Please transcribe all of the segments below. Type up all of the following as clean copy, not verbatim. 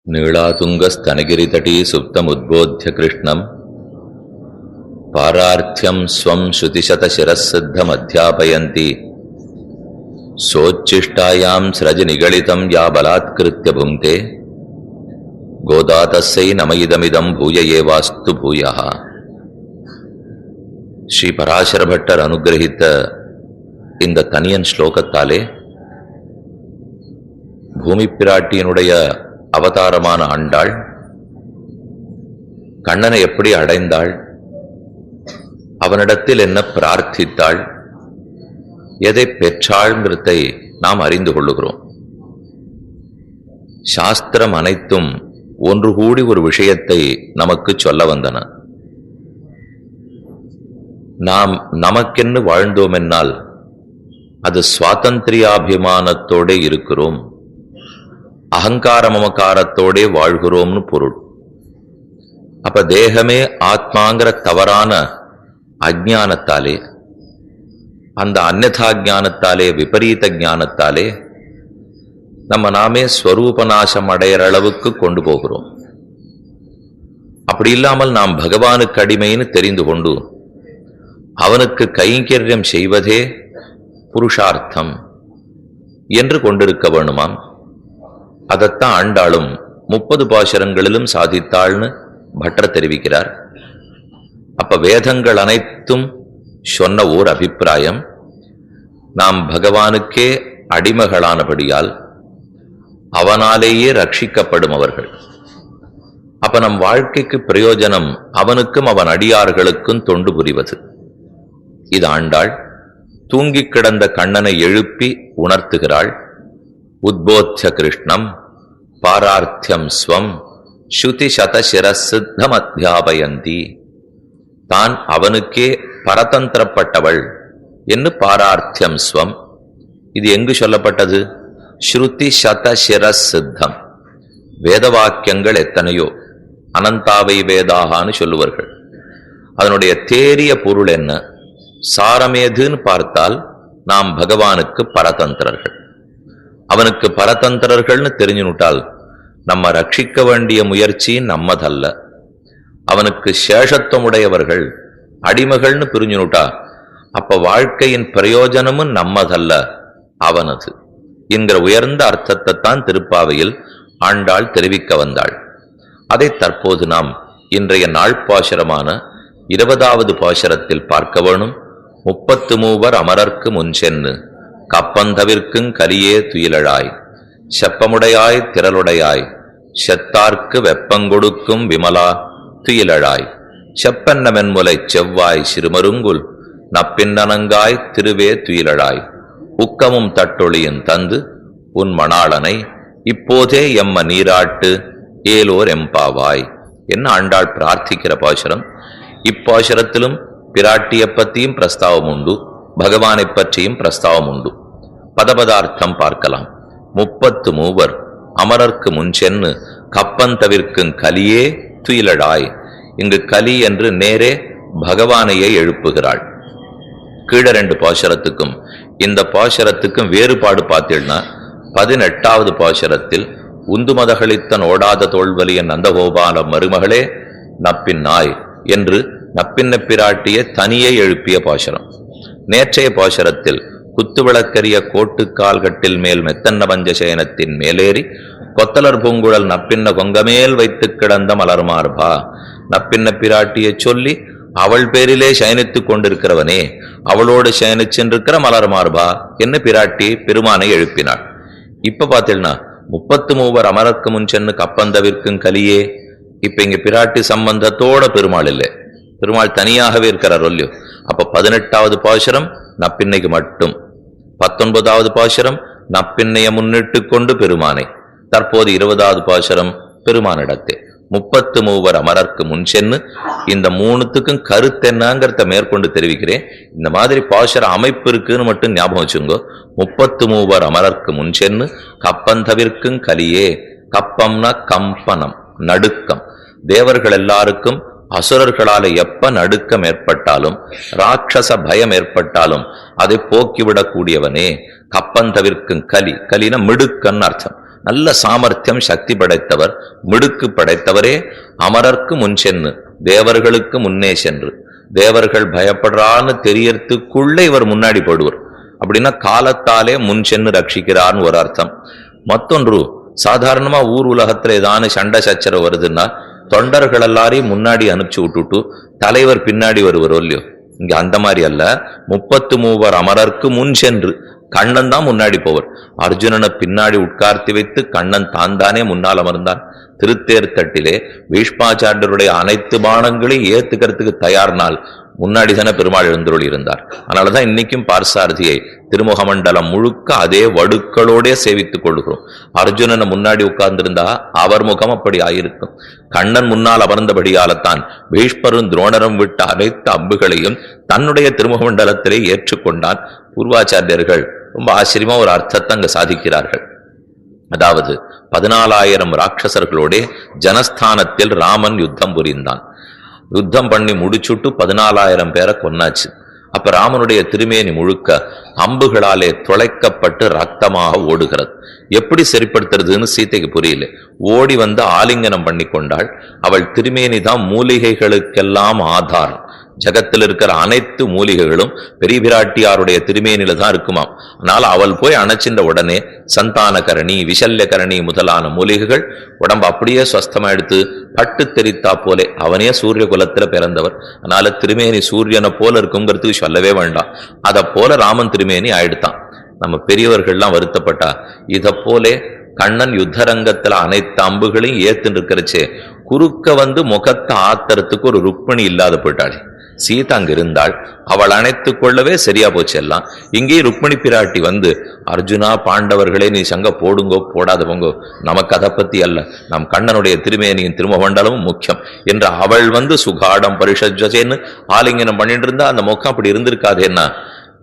नीलातुङ्गस्तनगिरितटी सुप्तमुद्बोध्य कृष्णम् पारार्थ्यं स्वं श्रुतिशतशिरःसिद्धमध्यापयन्ति सोच्छिष्टायां स्रजनिगलितं या बलात्कृत्य भुङ्क्ते गोदा तस्यै नम इदमिदं भूय एवास्तु भूयः. ஸ்ரீ பராசர பட்டர் அனுகிரகித்த இந்த தனியன் ஸ்லோகத்தாலே பூமி பிராட்டியினுடைய அவதாரமான ஆண்டாள் கண்ணனை எப்படி அடைந்தாள், அவனிடத்தில் என்ன பிரார்த்தித்தாள், எதை பெற்றாள்ங்கிறதை நாம் அறிந்து கொள்ளுகிறோம். சாஸ்திரம் அனைத்தும் ஒன்று கூடி ஒரு விஷயத்தை நமக்கு சொல்ல வந்தன. நாம் நமக்கென்று வாழ்ந்தோம் என்னால் அது சுவாதந்திரியாபிமானத்தோடே இருக்கிறோம், அகங்கார மமகாரத்தோடே வாழ்கிறோம்னு பொருள். அப்ப தேகமே ஆத்மாங்கிற தவறான அஜ்ஞானத்தாலே, அந்த அந்யதா ஞானத்தாலே, விபரீத ஞானத்தாலே நம்ம நாமே ஸ்வரூபநாசம் அடையிற அளவுக்கு கொண்டு போகிறோம். அப்படி இல்லாமல் நாம் பகவானுக்கு அடிமைன்னு தெரிந்து கொண்டு அவனுக்கு கைங்கரியம் செய்வதே புருஷார்த்தம் என்று கொண்டிருக்க வேணுமாம். அதைத்தான் ஆண்டாளும் 30 பாசுரங்களிலும் சாதித்தாள்னு பட்டர் தெரிவிக்கிறார். அப்ப வேதங்கள் அனைத்தும் சொன்ன ஓர் அபிப்பிராயம், நாம் பகவானுக்கே அடிமைகளானபடியால் அவனாலேயே ரட்சிக்கப்படும் அவர்கள். அப்ப நம் வாழ்க்கைக்கு பிரயோஜனம் அவனுக்கும் அவன் அடியார்களுக்கும் தொண்டு புரிவது. இது ஆண்டாள் தூங்கிக் கிடந்த கண்ணனை எழுப்பி உணர்த்துகிறாள். உத்போத்ய கிருஷ்ணம் பாரார்த்தியம் ஸ்வம் ஸ்ருதி சதசிரசித்தம் அத்தியாபயந்தி. தான் அவனுக்கே பரதந்திரப்பட்டவள் என்று பாரார்த்தியம் ஸ்வம். இது எங்கு சொல்லப்பட்டது? ஸ்ருதி சதசிரசித்தம். வேத வாக்கியங்கள் எத்தனையோ, அனந்தாவை வேதாகான்னு சொல்லுவார்கள். அதனுடைய தேரிய பொருள் என்ன, சாரமேதுன்னு பார்த்தால் நாம் பகவானுக்கு பரதந்திரர்கள். அவனுக்கு பரதந்திரர்கள்னு தெரிஞ்சுனுட்டால் நம்ம ரட்சிக்க வேண்டிய முயற்சி நம்மதல்ல. அவனுக்கு சேஷத்துவமுடையவர்கள், அடிமைகள்னு பிரிஞ்சுனுட்டா அப்ப வாழ்க்கையின் பிரயோஜனமும் நம்மதல்ல, அவனது என்கிற உயர்ந்த அர்த்தத்தை தான் திருப்பாவையில் ஆண்டாள் தெரிவிக்க வந்தாள். அதை தற்போது நாம் இன்றைய நாள் பாசுரமான 20வது பாசுரத்தில் பார்க்க வேணும். 33 அமரர்க்கு முன்சென்னு கப்பந்தவிற்குங் கலியே துயிலழாய் செப்பமுடையாய் திரளுடையாய் செத்தார்க்கு வெப்பங்கொடுக்கும் விமலா துயிலழாய் செப்பன்னமென்முலை செவ்வாய் சிறுமருங்குல் நப்பின்னனங்காய் திருவே துயிலழாய் உக்கமும் தட்டொளியும் தந்து உன் மணாளனை இப்போதே எம்ம நீராட்டு ஏலோர் எம்பாவாய் என்ன ஆண்டாள் பிரார்த்திக்கிற பாசுரம். இப்பாசுரத்திலும் பிராட்டியை பற்றியும் பிரஸ்தாவம் உண்டு, பகவானை பற்றியும் பிரஸ்தாவம் உண்டு. பதபதார்த்தம் பார்க்கலாம். 33 அமரர்க்கு முன்சென்னு கப்பந்தவிற்குங் கலியே துயிலழாய். இங்கு கலி என்று நேரே பகவானையே எழுப்புகிறாள். கீழ 2 பாசுரத்துக்கும் இந்த பாசுரத்துக்கும் வேறுபாடு பார்த்தீங்கன்னா 18வது பாசுரத்தில் உந்துமதகளித்தன் ஓடாத தோல்வலியன் நந்தகோபால மருமகளே நப்பின்னாய் என்று நப்பின்ன பிராட்டிய தனியே எழுப்பிய பாசுரம். நேற்றைய பாசுரத்தில் குத்துவிளக்கரிய கோட்டுக்கால் கட்டில் மேல் மெத்தன்ன பஞ்சசேனத்தின் மேலேறி கொத்தலர் பூங்குழல் நப்பின்ன கொங்கமேல் வைத்து கிடந்த மலர்மார்பா நப்பின்ன பிராட்டியை சொல்லி அவள் பேரிலே சயனித்துக் கொண்டிருக்கிறவனே, அவளோடு சயனிச்சென்றிருக்கிற மலர்மார்பா என்று பிராட்டி பெருமானை எழுப்பினாள். இப்ப பார்த்தீங்கன்னா 33 அமரர்க்கு முன்சென்னு கப்பந்தவிற்கும் கலியே. இப்ப இங்க பிராட்டி சம்பந்தத்தோட பெருமாள் இல்லை, பெருமாள் தனியாகவே இருக்கிறார் ஒல்லியோ. அப்ப 18வது பாசுரம் நப்பின்னைக்கு மட்டும், 19வது பாசுரம் நப்பின்னைய முன்னிட்டு கொண்டு பெருமானை, தற்போது 20வது பாசுரம் பெருமானிடத்தே. 33 அமரர்க்கு முன்சென்னு இந்த 3த்துக்கும் கருத்து என்னங்கிறத மேற்கொண்டு தெரிவிக்கிறேன். இந்த மாதிரி பாசுர அமைப்பு இருக்குன்னு மட்டும் ஞாபகம் வச்சுங்கோ. 33 அமரர்க்கு முன்சென்னு கப்பந்தவிற்கும் கலியே. கப்பம்னா கம்பனம், நடுக்கம். தேவர்கள் எல்லாருக்கும் அசுரர்களால எப்ப நடுக்கம் ஏற்பட்டாலும், ராட்சச பயம் ஏற்பட்டாலும் அதை போக்கிவிடக்கூடியவனே. கப்பந்தவிற்கும் கலி, கலின மிடுக்கன்னு அர்த்தம். நல்ல சாமர்த்தியம் சக்தி படைத்தவர், மிடுக்கு படைத்தவரே அமரர்க்கு முன் சென்று தேவர்களுக்கு முன்னே சென்று, தேவர்கள் பயப்படுறான்னு தெரியறதுக்குள்ளே இவர் முன்னாடி போடுவார். அப்படின்னா காலத்தாலே முன் சென்று ரட்சிக்கிறார்னு ஒரு அர்த்தம். மற்றொன்று, சாதாரணமா ஊர் உலகத்துல ஏதான சண்டை சச்சரவு வருதுன்னா தொண்டர்கள் எல்லாரையும் முன்னாடி அனுப்பிச்சு விட்டுட்டு தலைவர் பின்னாடி வருவாரோ இல்லையோ, இங்க அந்த மாதிரி அல்ல. 33 அமரர்க்கு முன் சென்று கண்ணன் தான் முன்னாடி போவர். அர்ஜுனனை பின்னாடி உட்கார்த்தி வைத்து கண்ணன் தான் தானே முன்னால் அமர்ந்தான். திருத்தேர் தட்டிலே பீஷ்மாச்சாரியருடைய அனைத்து பானங்களையும் ஏத்துக்கிறதுக்கு தயார்னால் முன்னாடி தானே பெருமாள் எழுந்தருள் இருந்தார். அதனாலதான் இன்னைக்கும் பார்சாரதியை திருமுகமண்டலம் முழுக்க அதே வடுக்களோட சேவித்துக் கொள்கிறோம். அர்ஜுனனை முன்னாடி உட்கார்ந்திருந்தா அவர் முகம் அப்படி ஆயிருக்கும். கண்ணன் முன்னால் அமர்ந்தபடியால்தான் பீஷ்மரும் துரோணரும் விட்ட அனைத்து அம்புகளையும் தன்னுடைய திருமுகமண்டலத்திலே ஏற்றுக்கொண்டான். பூர்வாச்சாரியர்கள் ரொம்ப ஆச்சரியமா ஒரு அர்த்தத்தை அங்க சாதிக்கிறார்கள். அதாவது 14,000 ராட்சசர்களோட ஜனஸ்தானத்தில் ராமன் யுத்தம் புரிந்தான். யுத்தம் பண்ணி முடிச்சுட்டு 14,000 பேரை கொன்னாச்சு. அப்ப ராமனுடைய திருமேனி முழுக்க அம்புகளாலே துளைக்கப்பட்டு ரத்தமாக ஓடுகிறது. எப்படி சரிப்படுத்துறதுன்னு சீதைக்கு புரியல. ஓடி வந்து ஆலிங்கனம் பண்ணி கொண்டாள். அவள் திருமேனி தான் மூலிகைகளுக்கெல்லாம் ஆதாரம். ஜகத்தில் இருக்கிற அனைத்து மூலிகைகளும் பெரிய பிராட்டியாருடைய திருமேனில தான் இருக்குமாம். அதனால அவள் போய் அணைச்சின்ற உடனே சந்தானகரணி, விஷல்யகரணி முதலான மூலிகைகள் உடம்பு அப்படியே ஸ்வஸ்தமா எடுத்து பட்டு தெரித்தா போலே. அவனே சூரிய குலத்துல பிறந்தவர், அதனால திருமேனி சூரியனை போல இருக்குங்கிறதுக்கு சொல்லவே வேண்டாம். அதை போல ராமன் திருமேனி ஆயிடுத்தான். நம்ம பெரியவர்கள்லாம் வருத்தப்பட்டா, இதை போலே கண்ணன் யுத்தரங்கத்துல அனைத்து அம்புகளையும் ஏத்துன்னு இருக்கிறச்சே குறுக்க வந்து முகத்தை ஆத்தறதுக்கு ஒரு ருக்மிணி இல்லாத போயிட்டாளே. சீதா அங்க இருந்தாள், அவள் அணைத்துக் கொள்ளவே சரியா போச்சு எல்லாம். இங்கேயும் ருக்மிணி பிராட்டி வந்து, அர்ஜுனா பாண்டவர்களே நீ சங்க போடுங்கோ போடாத போங்கோ, நமக்கு அதை பத்தி அல்ல, நம் கண்ணனுடைய திருமேனியின் திருமண்டலமும் முக்கியம் என்று அவள் வந்து சுகாடம் பரிஷஜேன்னு ஆலிங்கனம் பண்ணிட்டு இருந்தா அந்த முகம் அப்படி இருந்திருக்காதேன்னா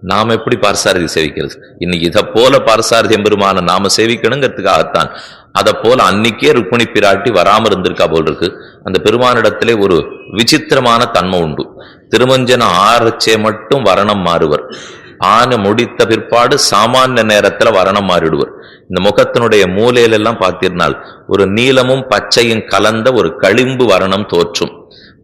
நாம எப்படி பார்சாரதி சேவிக்கிறது? இன்னைக்கு இதை போல பார்சாரதி எம்பெருமான நாம சேவிக்கணுங்கிறதுக்காகத்தான். அதை போல அன்னைக்கே ருக்மிணி பிராட்டி வராம இருந்திருக்கா போல் இருக்கு. அந்த பெருமானிடத்திலே ஒரு விசித்திரமான தன்மை உண்டு. திருமஞ்சனம் ஆரச்சே மட்டும் வரணம் மாறுவர், ஆன முடித்த பிற்பாடு சாமானிய நேரத்துல வரணம் மாறிடுவர். இந்த முகத்தினுடைய மூலையிலெல்லாம் பார்த்தீர்னால் ஒரு நீலமும் பச்சையும் கலந்த ஒரு களிம்பு வரணம் தோற்றும்.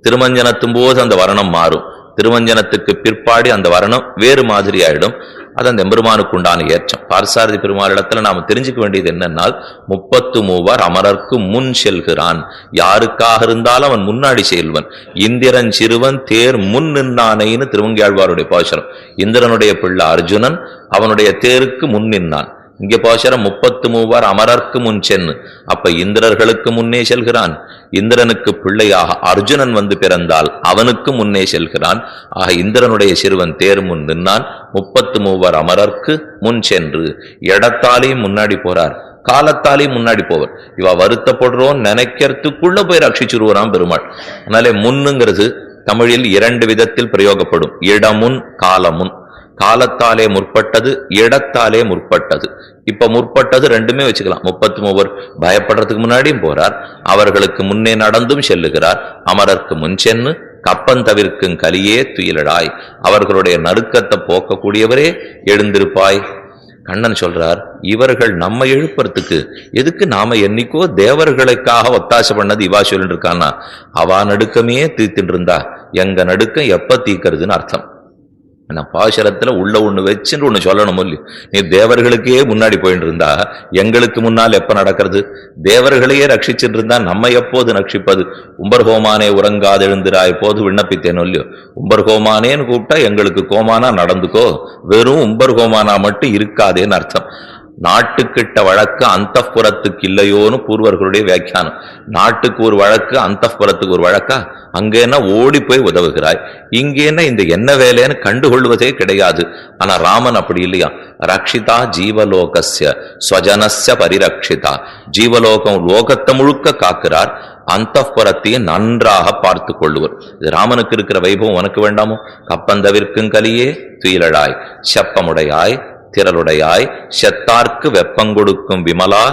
திருமஞ்சனத்தும் போது அந்த வரணம் மாறும், திருமஞ்சனத்துக்கு பிற்பாடு அந்த வரணம் வேறு மாதிரி ஆயிடும். அது அந்த எம்பெருமானுக்கு உண்டான ஏற்றம். பார்சாரதி பெருமாளிடத்துல நாம தெரிஞ்சுக்க வேண்டியது என்னன்னால் 33 அமரர்க்கு முன் செல்கிறான். யாருக்காக இருந்தாலும் அவன் முன்னாடி செல்வன். இந்திரன் சிறுவன் தேர் முன் நின்னானைன்னு திருவங்கியாழ்வாருடைய பாசுரம். இந்திரனுடைய பிள்ளை அர்ஜுனன் அவனுடைய தேருக்கு முன் நின்னான். இங்க பாசுரம் 33 அமரர்க்கு முன் சென்னு. அப்ப இந்திரர்களுக்கு முன்னே செல்கிறான். இந்திரனுக்கு பிள்ளையாக அர்ஜுனன் வந்து பிறந்தால் அவனுக்கு முன்னே செல்கிறான். ஆக இந்திரனுடைய சிறுவன் தேர் முன் நின்னான். 33 அமரர்க்கு முன் சென்று இடத்தாலையும் முன்னாடி போறார், காலத்தாலையும் முன்னாடி போவர். இவ வருத்தப்படுறோம் நினைக்கிறதுக்குள்ள போய் ரட்சிச்சுருவாராம் பெருமாள். அதனாலே முன்னுங்கிறது தமிழில் 2 விதத்தில் பிரயோகப்படும். இடமுன் காலமுன். காலத்தாலே முற்பட்டது, இடத்தாலே முற்பட்டது. இப்ப முற்பட்டது ரெண்டுமே வச்சுக்கலாம். 33 பயப்படுறதுக்கு முன்னாடியும் போறார், அவர்களுக்கு முன்னே நடந்தும் செல்லுகிறார். அமரர்க்கு முன் சென்னு கப்பந்தவிர்க்கும் கலியே துயிலடாய், அவர்களுடைய நறுக்கத்தை போக்கக்கூடியவரே எழுந்திருப்பாய். கண்ணன் சொல்றார், இவர்கள் நம்ம எழுப்புறதுக்கு எதுக்கு நாம என்னைக்கோ தேவர்களுக்காக ஒத்தாசை பண்ணது இவா சொல்லிட்டு இருக்கான்னா, அவா நடுக்கமே தீர்த்துட்டு இருந்தா எங்க நடுக்கம் எப்ப தீக்கிறதுன்னு அர்த்தம். பாசுரத்துல உள்ள ஒண்ணு வச்சுட்டு ஒண்ணு சொல்லணும் இல்லையோ. நீ தேவர்களுக்கே முன்னாடி போயிட்டு இருந்தா எங்களுக்கு முன்னால் எப்ப நடக்கிறது? தேவர்களையே ரட்சிச்சுட்டு இருந்தா நம்ம எப்போது ரட்சிப்பது? உம்பர்கோமானே உறங்காது எழுந்திராய் போது விண்ணப்பித்தேனோ இல்லையோ. உம்பர்கோமானேன்னு கூப்பிட்டா எங்களுக்கு கோமானா நடந்துக்கோ, வெறும் உம்பர்கோமானா மட்டும் இருக்காதேன்னு அர்த்தம். நாட்டுக்கிட்ட வழக்கு அந்தப்புறத்துக்கு இல்லையோன்னு பூர்வர்களுடைய வியாக்கியானம். நாட்டுக்கு ஒரு வழக்கு அந்தப்புறத்துக்கு ஒரு வழக்கா? அங்கேன்னா ஓடி போய் உதவுகிறாய், இங்கேன்னா இந்த என்ன வேலைன்னு கண்டுகொள்வதே கிடையாது. ஆனா ராமன் அப்படி இல்லையா. ரக்ஷிதா ஜீவலோகஸ்ய ஸ்வஜனஸ்ய பரிரக்ஷிதா. ஜீவலோகம் லோகத்தை முழுக்க காக்கிறார், அந்தப்புறத்தையும் நன்றாக பார்த்து கொள்ளுவர். இது ராமனுக்கு இருக்கிற வைபவம் உனக்கு வேண்டாமோ? கப்பந்தவிற்கும் கலியே துயிலடாய், செப்பமுடையாய் திரளுடையாய், செத்தார்க்கு வெப்பங்கொடுக்கும் விமலா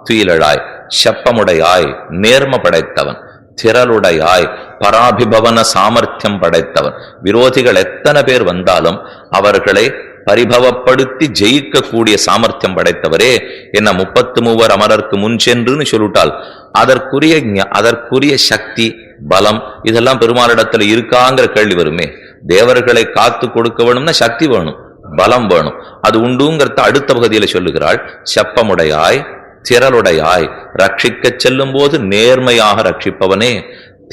துயிலழாய். செப்பமுடையாய் நேர்ம படைத்தவன், திரளுடையாய் பராபிபவன சாமர்த்தியம் படைத்தவன். விரோதிகள் எத்தனை பேர் வந்தாலும் அவர்களை பரிபவப்படுத்தி ஜெயிக்க கூடிய சாமர்த்தியம் படைத்தவரே, என்ன 33 அமரர்க்கு முன் சென்றுன்னு சொல்லிட்டால் அதற்குரிய சக்தி பலம் இதெல்லாம் பெருமாளிடத்துல இருக்காங்கிற கேள்வி வருமே. தேவர்களை காத்து கொடுக்க வேணும்னா சக்தி வேணும், பலம் வேணும். அது உண்டுங்கிறத அடுத்த பகுதியில சொல்லுகிறாள். செப்பமுடையாய் திரளுடையாய், ரட்சிக்க செல்லும் போது நேர்மையாக ரட்சிப்பவனே.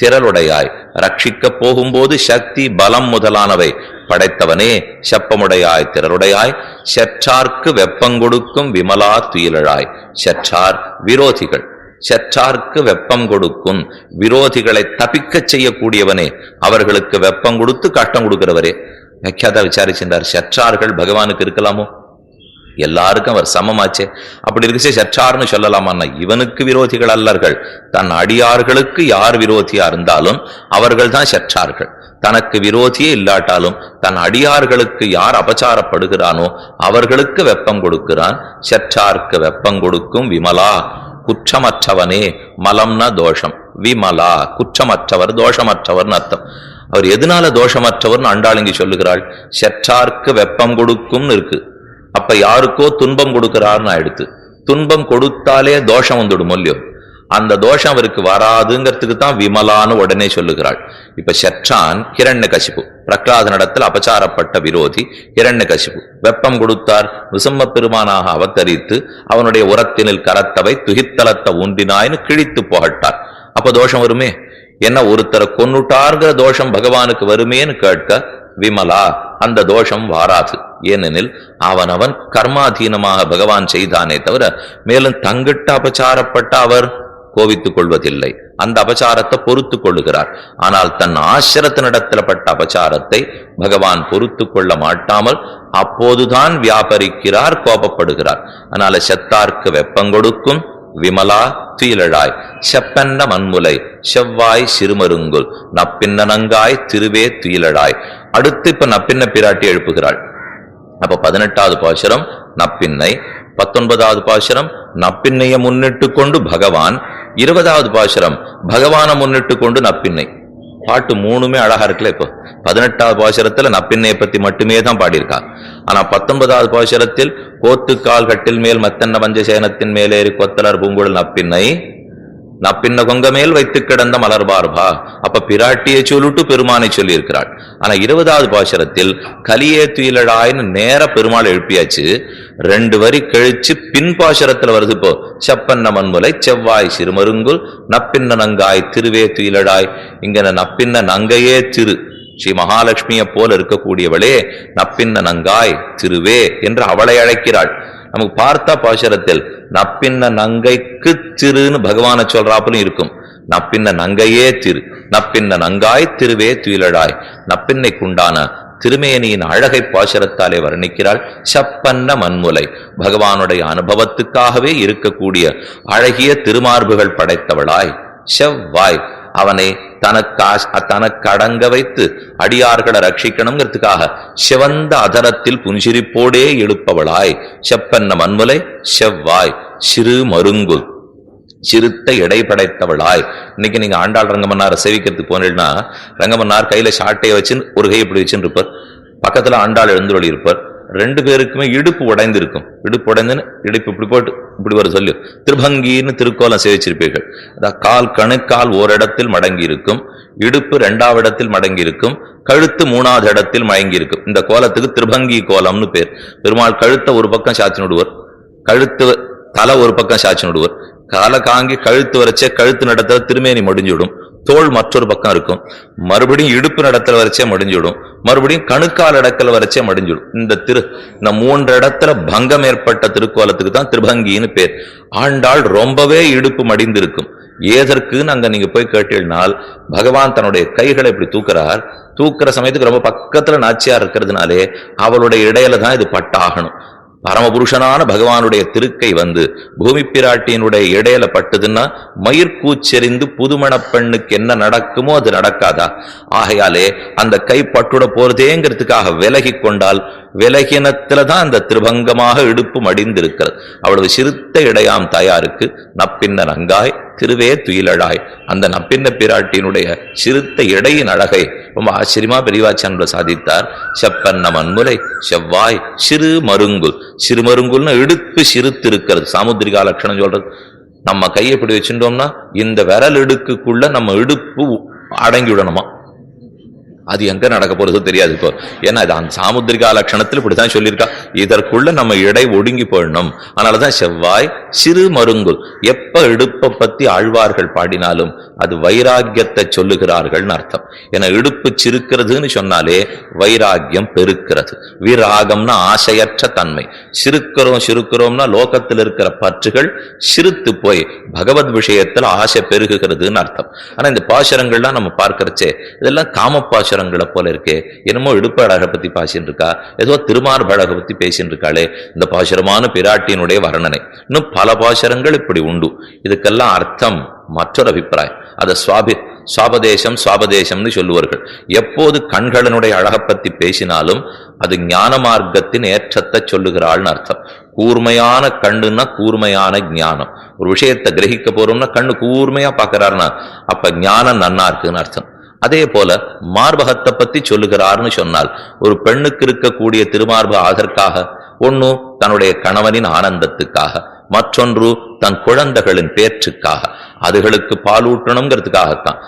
திரளுடையாய், ரட்சிக்க போகும்போது சக்தி பலம் முதலானவை படைத்தவனே. செப்பமுடையாய் திரளுடையாய், செற்றார்க்கு வெப்பங்கொடுக்கும் விமலா துயிலழாய். செற்றார் விரோதிகள், செற்றார்க்கு வெப்பம் கொடுக்கும் விரோதிகளை தப்பிக்க செய்யக்கூடியவனே, அவர்களுக்கு வெப்பம் கொடுத்து கஷ்டம் கொடுக்கிறவரே. வியாக்கியாதா விசாரிச்சிருந்தார், செற்றார்கள் பகவானுக்கு இருக்கலாமோ? எல்லாருக்கும் அவர் சமமாச்சே. அப்படி இருக்கே சற்றார்னு சொல்லலாமான்னா, இவனுக்கு விரோதிகள் அல்லர்கள். தன் அடியார்களுக்கு யார் விரோதியா இருந்தாலும் அவர்கள் தான் சற்றார்கள். தனக்கு விரோதியே இல்லாட்டாலும் தன் அடியார்களுக்கு யார் அபச்சாரப்படுகிறானோ அவர்களுக்கு வெப்பம் கொடுக்கிறான். சற்றார்க்கு வெப்பம் கொடுக்கும் விமலா, குற்றமற்றவனே. மலம்னா தோஷம், விமலா குற்றமற்றவர் தோஷமற்றவர்னு அர்த்தம். அவர் எதனால தோஷமற்றவர்னு அண்டாளிங்கி சொல்லுகிறாள். சற்றார்க்கு வெப்பம் கொடுக்கும் இருக்கு. அப்ப யாருக்கோ துன்பம் கொடுக்கிறார்னு ஆயிடுத்து. துன்பம் கொடுத்தாலே தோஷம் வந்துடும் இல்லையோ, அந்த தோஷம் அவருக்கு வராதுங்கிறதுக்கு தான் விமலான்னு உடனே சொல்லுகிறாள். இப்ப சற்றான் ஹிரண்யகசிபு, பிரகலாதனிடத்தில் அபச்சாரப்பட்ட விரோதி ஹிரண்யகசிபு வெப்பம் கொடுத்தார். நிருசிம்ம பெருமானாக அவதரித்து அவனுடைய உரத்தினில் கரத்தவை துகித்தலத்தை ஊன்றினாய்னு கிழித்து போகட்டார். அப்ப தோஷம் வருமே. என்ன ஒருத்தரை கொன்னுட்டார்கிற தோஷம் பகவானுக்கு வருமேன்னு கேட்க விமலா, அந்த தோஷம் வாராது. ஏனெனில் அவனவன் கர்மாதீனமாக பகவான் செய்தானே தவிர மேலும் தங்கிட்ட அபச்சாரப்பட்ட அவர் கோவித்துக் கொள்வதில்லை. அந்த அபச்சாரத்தை பொறுத்து கொள்ளுகிறார். ஆனால் தன் ஆசிரத்தினிடத்தில் பட்ட அபச்சாரத்தை பகவான் பொறுத்து கொள்ள மாட்டாமல் அப்போதுதான் வியாபரிக்கிறார், கோபப்படுகிறார். அதனால செத்தார்க்கு வெப்பங்கொடுக்கும் விமலா துயிலழாய், செப்பென்ன மண்முலை செவ்வாய் சிறுமருங்குல், நப்பின்ன நங்காய் திருவே துயிலழாய். அடுத்து இப்ப நப்பின்ன பிராட்டி எழுப்புகிறாள். அப்ப 18வது பாசுரம் நப்பின்னை, 19வது பாசுரம் நப்பின்னைய முன்னிட்டு கொண்டு பகவான், 20வது பாசுரம் பகவான முன்னிட்டு கொண்டு நப்பின்னை. பாட்டு மூணுமே அழகா இருக்குல்ல. இப்போ 18வது பாசுரத்துல நப்பின்னையை பத்தி மட்டுமே தான் பாடியிருக்கா. ஆனா 19வது பாசுரத்தில் கோத்துக்கால் கட்டில் மேல் மத்தன்ன பஞ்சசேனத்தின் மேலேறி கொத்தலர் பூங்குழல் நப்பின்னை, நப்பின்ன கொங்க மேல் வைத்து கிடந்த மலர்பார்பா. அப்ப பிராட்டியை சொல்லிட்டு பெருமானை சொல்லி இருக்கிறாள். ஆனா 20வது பாசுரத்தில் கலியே துயிலழாய்னு நேர பெருமாள் எழுப்பியாச்சு. 2 வரி கழிச்சு பின் பாசுரத்துல வருது. இப்போ செப்பன்ன மண்முலை செவ்வாய் சிறுமருங்குல், நப்பின்ன நங்காய் திருவே துயிலழாய். இங்க நப்பின்ன நங்கையே திரு, ஸ்ரீ மகாலட்சுமியை போல இருக்கக்கூடியவளே நப்பின்ன நங்காய் திருவே என்று அவளை அழைக்கிறாள். நமக்கு பார்த்தா பாசுரத்தில் நப்பின்ன நங்கைக்கு திருன்னு பகவான சொல்றாப்புலும் இருக்கும். நப்பின்ன நங்கையே திரு, நப்பின்ன நங்காய் திருவே துயிலழாய். நப்பின்னைக்குண்டான திருமேனியின் அழகை பாசுரத்தாலே வர்ணிக்கிறாள். செப்பன்ன மண்முலை, பகவானுடைய அனுபவத்துக்காகவே இருக்கக்கூடிய அழகிய திருமார்புகள் படைத்தவளாய். செவ்வாய், அவனை தனக்கு அடங்க வைத்து அடியார்களை ரட்சிக்கணுங்கிறதுக்காக சிவந்த அதரத்தில் புன்சிரிப்போடே எழுப்பவளாய். செப்பன்ன மண்முலை செவ்வாய் சிறு மருங்குல், சிறுத்த எடை படைத்தவளாய். இன்னைக்கு நீங்க ஆண்டாள் ரங்கமன்னாரை சேவிக்கிறதுக்கு போனீங்கன்னா, ரங்கமன்னார் கையில சாட்டையை வச்சு ஒரு கை இப்படி வச்சுன்னு இருப்பார், பக்கத்துல ஆண்டாள் எழுந்தொழி இருப்பார். 2 பேருக்குமே இடுப்பு உடைந்து இருக்கும். இடுப்பு உடைந்துன்னு இடுப்பு இப்படி போட்டு இப்படி ஒரு சொல்லு திருபங்கின்னு திருக்கோலம் சேவிச்சிருப்பீர்கள். அதான் கால் கணுக்கால் ஓரிடத்தில் மடங்கி இருக்கும், இடுப்பு 2வது இடத்தில் மடங்கி இருக்கும், கழுத்து 3வது இடத்தில் மயங்கி இருக்கும். இந்த கோலத்துக்கு திருபங்கி கோலம்னு பேர். பெருமாள் கழுத்தை ஒரு பக்கம் சாட்சி நடுவர், கழுத்து தலை ஒரு பக்கம் சாட்சி நடுவர். காலை காங்கி கழுத்து வரைச்சே கழுத்து நடத்த திருமேனி மடிஞ்சுவிடும், தோல் மற்றொரு பக்கம் இருக்கும், மறுபடியும் இடுப்பு நடத்துல வரைச்சே மடிஞ்சுடும், மறுபடியும் கணுக்கால் இடத்துல வரைச்சே மடிஞ்சுடும். இந்த 3 இடத்துல பங்கம் ஏற்பட்ட திருக்கோலத்துக்கு தான் திருபங்கின்னு பேர். ஆண்டாள் ரொம்பவே இடுப்பு மடிந்து இருக்கும். ஏதற்குன்னு அங்க நீங்க போய் கேட்டீங்கன்னால், பகவான் தன்னுடைய கைகளை இப்படி தூக்குறார். தூக்குற சமயத்துக்கு ரொம்ப பக்கத்துல நாச்சியார் இருக்கிறதுனாலே அவளுடைய இடையில தான் இது பட்டாகணும். பரமபுருஷனான பகவானுடைய திருக்கை வந்து பூமி பிராட்டியினுடைய இடையில பட்டுதுன்னா மயிர்கூச்செறிந்து புதுமண பெண்ணுக்கு என்ன நடக்குமோ அது நடக்காதா? ஆகையாலே அந்த கை பட்டுட போறதேங்கிறதுக்காக விலகி கொண்டால் விலகினத்துலதான் அந்த திருபங்கமாக இடுப்பு மடிந்திருக்கிறது. அவ்வளவு சிறுத்த இடையாம் தாயாருக்கு நப்பின்ன நங்காய் திருவே துயிலழாய். அந்த நப்பின்ன பிராட்டியினுடைய சிறுத்த இடையின் அழகை ரொம்ப ஆச்சரியமா பெரியவாச்சான் சாதித்தார். செப்பன்ன மண்முலை செவ்வாய் சிறு மருங்குல். சிறு மருங்குல்னா இடுப்பு சிறுத்து இருக்கிறது. சாமுத்திரிகா லட்சணம் சொல்றது. நம்ம கையை இப்படி வச்சுட்டோம்னா இந்த விரல் இடுக்குள்ள நம்ம இடுப்பு அடங்கி விடணுமா? அது எங்க நடக்க போறது தெரியாது இப்போ. ஏன்னா இது அந்த சாமுத்திரிகா லட்சணத்தில் இப்படித்தான் சொல்லியிருக்கா. இதற்குள்ள நம்ம இடை ஒடுங்கி போயிடணும். அதனாலதான் செவ்வாய் சிறு மருங்குல். எப்ப இடுப்பை பத்தி ஆழ்வார்கள் பாடினாலும் அது வைராக்கியத்தை சொல்லுகிறார்கள்னு அர்த்தம். ஏன்னா இடுப்பு சிறுக்கிறதுன்னு சொன்னாலே வைராக்கியம் பெருக்கிறது. விராகம்னா ஆசையற்ற தன்மை. சிறுக்கிறோம்னா லோகத்தில் இருக்கிற பற்றுகள் சிறுத்து போய் பகவத் விஷயத்துல ஆசை பெருகுகிறதுன்னு அர்த்தம். ஆனா இந்த பாசுரங்கள்லாம் நம்ம பார்க்கிறச்சே இதெல்லாம் காமப்பாசுரம் போல இருக்கே. என்னமோ இடுப்பு அழகை பத்தி பாசின்னு இருக்கா, ஏதோ திருமார்பு அழகை பத்தி பேசின்னு இருக்காளே. இந்த பாசுரமான பிராட்டியினுடைய வர்ணனை. இன்னும் பல பாசுரங்கள் இப்படி உண்டு. இதுக்கெல்லாம் அர்த்தம் மற்றொரு அபிப்பிராயம். அதை சுவாபதேசம்னு சொல்லுவார்கள். எப்போது கண்களினுடைய அழகை பத்தி பேசினாலும் அது ஞான மார்க்கத்தின் ஏற்றத்தை சொல்லுகிறாள்னு அர்த்தம். கூர்மையான கண்ணுன்னா கூர்மையான ஞானம். ஒரு விஷயத்தை கிரகிக்க போறோம்னா கண்ணு கூர்மையா பாக்குறாருன்னா அப்ப ஞானம் நன்னா இருக்குன்னு அர்த்தம். அதே போல மார்பகத்தை பத்தி சொல்லுகிறார்னு சொன்னால் ஒரு பெண்ணுக்கு இருக்கக்கூடிய திருமார்பு அதற்காக, ஒன்னு தன்னுடைய கணவனின் ஆனந்தத்துக்காக, மற்றொன்று தன் குழந்தைகளின் பேற்றுக்காக, அதுகளுக்கு பாலூட்டணுங்கிறதுக்காகத்தான்.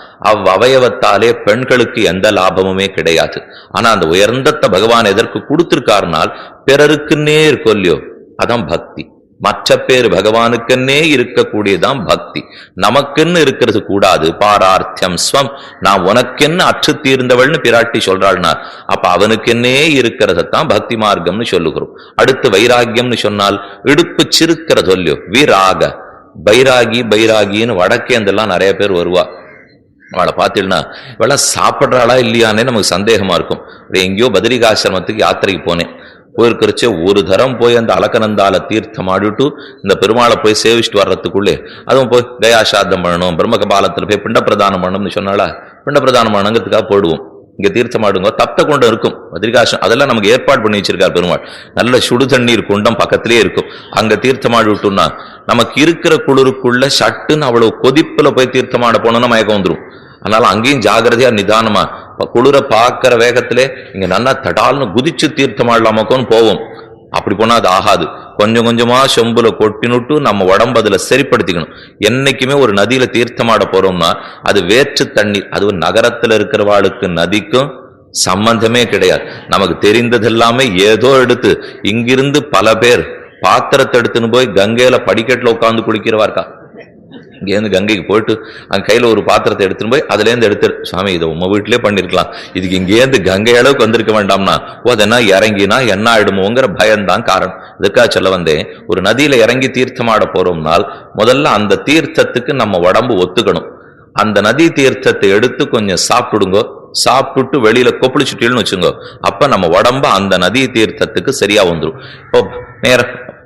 அவயவத்தாலே பெண்களுக்கு எந்த லாபமுமே கிடையாது. ஆனா அந்த உயர்ந்தத்தை பகவான் எதற்கு கொடுத்திருக்காருனால் பிறருக்குன்னே இருக்கொல்லையோ, அதான் பக்தி. மற்ற பேர் பகவானுக்குன்னே இருக்கக்கூடியதான் பக்தி. நமக்குன்னு இருக்கிறது கூடாது. பாரார்த்தியம் ஸ்வம். நான் உனக்கென்ன அற்று தீர்ந்தவள்னு பிராட்டி சொல்றாள்னா அப்ப அவனுக்கென்னே இருக்கிறதான் பக்தி மார்க்கம்னு சொல்லுகிறோம். அடுத்து வைராகியம்னு சொன்னால் இடுப்பு சிறுக்கிறது இல்லையோ, விராக. பைராகின்னு வடக்கேந்தெல்லாம் நிறைய பேர் வருவா. அவளை பார்த்தீங்கன்னா இவெல்லாம் சாப்பிட்றாளா இல்லையானே நமக்கு சந்தேகமா இருக்கும். எங்கேயோ பத்ரிகாசிரமத்துக்கு யாத்திரைக்கு போனேன். போயிருக்கிறச்சே ஒரு தரம் போய் அந்த அலக்கநந்தால தீர்த்தம் ஆடிட்டு இந்த பெருமாளை போய் சேவிச்சுட்டு வர்றதுக்குள்ளே அதுவும் போய் கயாசாத்தம் பண்ணணும், பிரம்மகபாலத்தில் போய் பிண்ட பிரதானம் பண்ணணும்னு சொன்னாலா, பிண்ட பிரதானம் பண்ணங்கிறதுக்காக போடுவோம். இங்க தீர்த்தம் ஆடுங்க, தப்த கொண்டு இருக்கும் பத்ரிகாசம், அதெல்லாம் நமக்கு ஏற்பாடு பண்ணி வச்சிருக்காரு பெருமாள். நல்ல சுடு தண்ணீர் குண்டம் பக்கத்திலே இருக்கும். அங்க தீர்த்தமாடி விட்டோம்னா நமக்கு இருக்கிற குளிருக்குள்ள சட்டுன்னு அவ்வளவு கொதிப்புல போய் தீர்த்தமாட போனோம்னா மயக்கம் வந்துடும். அதனால அங்கேயும் ஜாகிரதையா நிதானமா குளிர பாக்கிற வேகத்திலே இங்க நல்லா தடால்னு குதிச்சு தீர்த்தமாடலாமோன்னு போவோம். அப்படி போனா அது ஆகாது. கொஞ்சம் கொஞ்சமா சொம்புல கொட்டினுட்டு நம்ம உடம்பு அதுல சரிப்படுத்திக்கணும். என்னைக்குமே ஒரு நதியில தீர்த்தமாட போறோம்னா அது வேற்று தண்ணீர். அது நகரத்துல இருக்கிறவாளுக்கு நதிக்கும் சம்பந்தமே கிடையாது. நமக்கு தெரிந்தது எல்லாமே ஏதோ எடுத்து இங்கிருந்து பல பேர் பாத்திரத்தை எடுத்துன்னு போய் கங்கையில படிக்கட்டுல உட்காந்து குடிக்கிறவா இருக்கா. இங்கேருந்து கங்கைக்கு போயிட்டு அங்க கையில ஒரு பாத்திரத்தை எடுத்துன்னு போய் அதுல இருந்து எடுத்து, சுவாமி இதை உங்க வீட்டிலே பண்ணிருக்கலாம், இதுக்கு இங்கேருந்து கங்கை அளவுக்கு வந்திருக்க வேண்டாம்னா அதெல்லாம் இறங்கினா என்ன ஆயிடுமோங்கிற பயம்தான் காரணம். இதுக்காக சொல்ல வந்தேன், ஒரு நதியில இறங்கி தீர்த்தமாட போறோம்னால் முதல்ல அந்த தீர்த்தத்துக்கு நம்ம உடம்பு ஒத்துக்கணும். அந்த நதி தீர்த்தத்தை எடுத்து கொஞ்சம் சாப்பிடுங்க, சாப்பிட்டு வெளியில கொப்பளிச்சுட்டீங்கன்னு வச்சுங்க, அப்ப நம்ம உடம்ப அந்த நதி தீர்த்தத்துக்கு சரியா வந்துடும். இப்போ நேர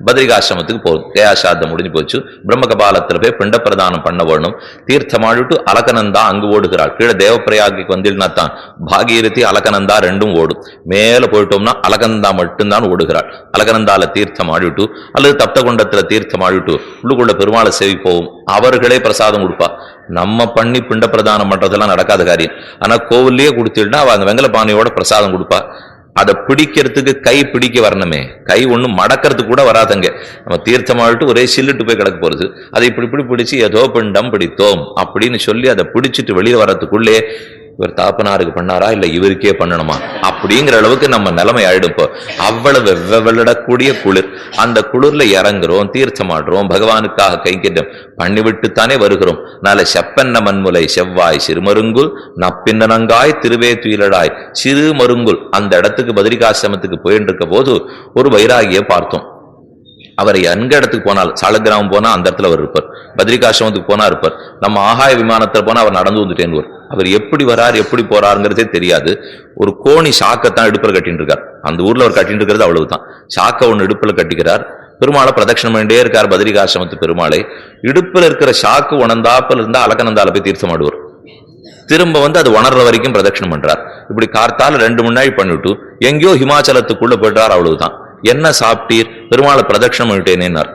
பத்ரிகாசிரமத்துக்கு போகுது, கயாசாத்தம் முடிஞ்சு போச்சு. பிரம்மகபாலத்துல போய் பிண்ட பிரதானம் பண்ண வேணும். தீர்த்தமாடிட்டு அலகநந்தா அங்கு ஓடுகிறாள். கீழே தேவப்பிரயாகிக்கு வந்தீங்கன்னா தான் பாகீரதி அலகநந்தா ரெண்டும் ஓடும். மேல போயிட்டோம்னா அலகநந்தா மட்டும்தான் ஓடுகிறாள். அலகநந்தால தீர்த்தம் ஆடிட்டு அல்லது தப்தகுண்டத்துல தீர்த்தம் ஆடிட்டு உள்ளுக்குள்ள பெருமாளை சேவி போவோம். அவர்களே பிரசாதம் கொடுப்பா. நம்ம பண்ணி பிண்ட பிரதானம் பண்றதெல்லாம் நடக்காத காரியம். ஆனா கோவில்லயே கொடுத்துட்டா அவ அந்த வெங்கல பானையோட பிரசாதம் கொடுப்பா. அதை பிடிக்கிறதுக்கு கை பிடிக்க வரணுமே, கை ஒண்ணும் மடக்கிறதுக்கு கூட வராதங்க. நம்ம தீர்த்தமாவிட்டு ஒரே சில்லுட்டு போய் கிடக்க போறது. அதை இப்படி பிடிச்சு ஏதோ பிண்டம் பிடித்தோம் அப்படின்னு சொல்லி அதை பிடிச்சிட்டு வெளியே வர்றதுக்குள்ளே இவர் தாப்பனாருக்கு பண்ணாரா இல்ல இவருக்கே பண்ணணுமா அப்படிங்கிற அளவுக்கு நம்ம நிலைமை ஆயிடும். அவ்வளவு வெவ்விடக்கூடிய குளிர். அந்த குளிர்ல இறங்குறோம், தீர்த்தமாடுறோம், பகவானுக்காக கைக்கிட்டம் பண்ணிவிட்டுத்தானே வருகிறோம். நாளை செப்பன்ன மண்முலை செவ்வாய் சிறுமருங்குல் நப்பின்னங்காய் திருவே துயிலடாய் சிறு மருங்குல். அந்த இடத்துக்கு பத்ரிகாசிரமத்துக்கு போயிட்டு இருக்க போது ஒரு வைராகியை பார்த்தோம். அவர் எங்க இடத்துக்கு போனால், சாலக்கிராமம் போனா அந்த இடத்துல அவர் இருப்பார், பத்ரிகாசிரமத்துக்கு போனா இருப்பார், நம்ம ஆகாய விமானத்துல போனா அவர் நடந்து வந்துட்டேன்னு. அவர் எப்படி வரார் எப்படி போறாருங்கிறதே தெரியாது. ஒரு கோணி சாக்கத்தான் இடுப்புல கட்டிட்டு இருக்கார். அந்த ஊர்ல அவர் கட்டிட்டு இருக்கிறது அவ்வளவுதான். சாக்க ஒண்ணு இடுப்புல கட்டிக்கிறார். பெருமாளை பிரதட்சணம் பண்ணிட்டே இருக்கார். பத்ரிகாசிரமத்து பெருமாளை இடுப்புல இருக்கிற சாக்கு உணர்ந்தாப்புல இருந்தா அலக்கநந்தால போய் தீர்த்தமாடுவார். திரும்ப அது உணர்ற வரைக்கும் பிரதட்சணம் பண்றார். இப்படி கார்த்தால 2 முன்னாடி பண்ணிவிட்டு எங்கேயோ ஹிமாச்சலத்துக்குள்ள போயிட்டார். அவ்வளவுதான். என்ன சாப்பிட்டீர்? பெருமாளை பிரதட்சணம் பண்ணிட்டேனேன்னார்.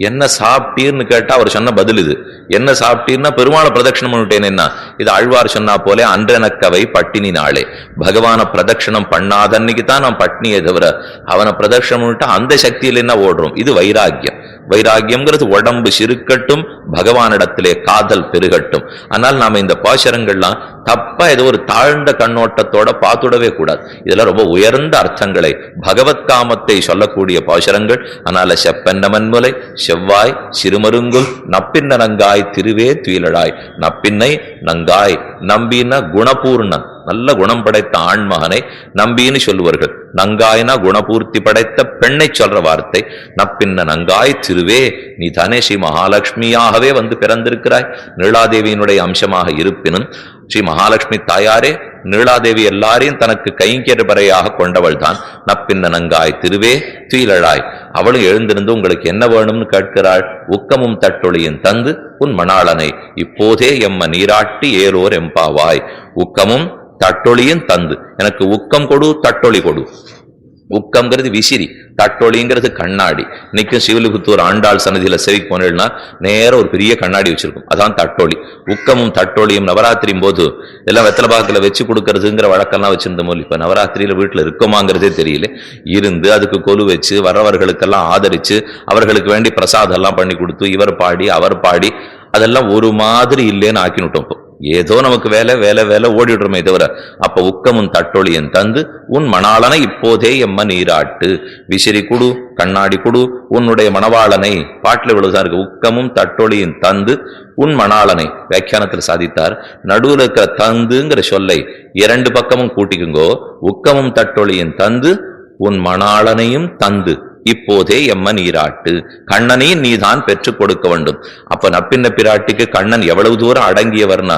என்ன சாப்பிட்டீர்னு கேட்டா அவர் சொன்ன பதில் இது. என்ன சாப்பிட்டீர்னா பெருமாளை பிரதட்சணம் பண்ணிட்டேனேன்னா, இது ஆழ்வார் சொன்னா போல அன்றனக்கவை பட்டினி நாளே. பகவான பிரதட்சணம் பண்ணாத அன்னைக்கு தான் நாம் பட்னியே தவிர அவனை பிரதட்சணம் பண்ணிட்டா அந்த சக்தியில் என்ன ஓடுறோம். இது வைராக்கியம். வைராக்கியம்ங்கிறது உடம்பு சிறுக்கட்டும், பகவானிடத்திலே காதல் பெருகட்டும். ஆனால் நாம இந்த பாசுரங்கள்லாம் தப்பா ஏதோ ஒரு தாழ்ந்த கண்ணோட்டத்தோட பார்த்துடவே கூடாது. இதெல்லாம் ரொம்ப உயர்ந்த அர்த்தங்களை, பகவத் காமத்தை சொல்லக்கூடிய பாசுரங்கள். அதனால செப்பன்னமன்முலை செவ்வாய் சிறுமருங்குல் நப்பின்ன நங்காய் திருவே துயிலழாய். நப்பின்னை நங்காய், நம்பின குணபூர்ணன், நல்ல குணம் படைத்த ஆண்மகனை நம்பின்னு சொல்லுவார்கள். நங்காய்னா குணபூர்த்தி படைத்த பெண்ணை சொல்ற வார்த்தை. நப்பின்ன நங்காய் திருவே, நீ தானே ஸ்ரீ மகாலட்சுமியாகவே பிறந்திருக்கிறாய். நீலாதேவியினுடைய அம்சமாக இருப்பினும் ஸ்ரீ மகாலட்சுமி தாயாரே நீலாதேவி எல்லாரையும் தனக்கு கைங்கரபறையாக கொண்டவள் தான். நப்பின்ன நங்காய் திருவே துயிலழாய். அவளும் எழுந்திருந்து உங்களுக்கு என்ன வேணும்னு கேட்கிறாள். உக்கமும் தட்டொளியும் தந்து உன் மணாளனை இப்போதே எம்ம நீராட்டி ஏலோர் எம்பாவாய். உக்கமும் தட்டொளியும் தந்து, எனக்கு உக்கம் கொடு, தட்டொளி கொடு. உக்கம்ங்கிறது விசிறி, தட்டொளிங்கிறது கண்ணாடி. இன்னைக்கும் சிவலிபுத்தூர் ஆண்டாள் சன்னதியில செவிக்கு போனேன்னா நேரம் ஒரு பெரிய கண்ணாடி வச்சிருக்கும், அதான் தட்டொளி. உக்கமும் தட்டொளியும் நவராத்திரியும் போது எல்லாம் வெத்தலை பாக்கில வச்சு கொடுக்கறதுங்கிற வழக்கெல்லாம் வச்சிருந்தோம். இப்ப நவராத்திரியில வீட்டுல இருக்குமாங்கிறதே தெரியல. இருந்து அதுக்கு கொலு வச்சு வர்றவர்களுக்கெல்லாம் ஆதரிச்சு அவர்களுக்கு வேண்டி பிரசாதம் எல்லாம் பண்ணி கொடுத்து இவர் பாடி அவர் பாடி அதெல்லாம் ஒரு மாதிரி இல்லைன்னு ஆக்கினுட்டோம். ஏதோ நமக்கு வேலை வேலை வேலை ஓடிடுறோமே தவிர, அப்ப உக்கமும் தட்டொளியும் தந்து உன் மணாளனை இப்போதே எம்ம நீராட்டு. விசிறி குடு, கண்ணாடி குடு, உன்னுடைய மணவாளனை. பாட்டில் இவ்வளவுதான் இருக்கு. உக்கமும் தட்டொளியும் தந்து உன் மணாளனை. வியாக்கியானத்தில் சாதித்தார், நடுவில் இருக்கிற தந்துங்கிற சொல்லை 2 பக்கமும் கூட்டிக்குங்கோ. உக்கமும் தட்டொளியும் தந்து உன் மணாளனையும் தந்து இப்போதே எம்ம நீராட்டு. கண்ணனையும் நீதான் பெற்றுக் கொடுக்க வேண்டும். அப்ப நப்பின்ன பிராட்டிக்கு கண்ணன் எவ்வளவு தூரம் அடங்கியவர்னா,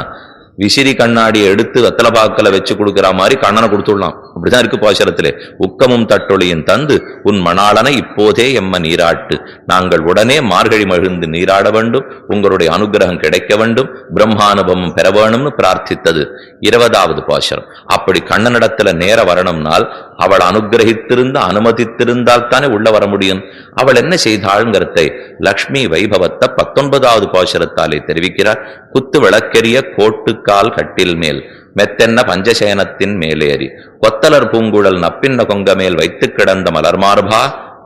விசிறி கண்ணாடியை எடுத்து வெத்தலைபாக்கல வச்சு கொடுக்கிற மாதிரி கண்ணனை கொடுத்துடலாம். அப்படிதான் இருக்கு பாசுரத்திலே. உக்கமும் தட்டொளியும் தந்து உன் மணாளனை இப்போதே எம்ம நீராட்டு. நாங்கள் உடனே மார்கழி மகிழ்ந்து நீராட வேண்டும், உங்களுடைய அனுகிரகம் கிடைக்க வேண்டும், பிரம்மானுபவம் பெற வேணும்னு பிரார்த்தித்தது 20வது பாசுரம். அப்படி கண்ணனிடத்துல நேர வரணும்னால் அவள் அனுகிரகித்திருந்த அனுமதித்திருந்தால் தானே உள்ள வர முடியும். அவள் என்ன செய்தாள்ங்கிறதை லக்ஷ்மி வைபவத்தை 19வது பாசுரத்தாலே தெரிவிக்கிறார். குத்து விளக்கெரிய கோட்டுக்கால் கட்டில் மேல் மெத்தென்ன பஞ்சசேனத்தின் மேலேறி கொத்தலர் பூங்குழல் நப்பின்ன கொங்க மேல் வைத்து கிடந்த மலர்மார்பா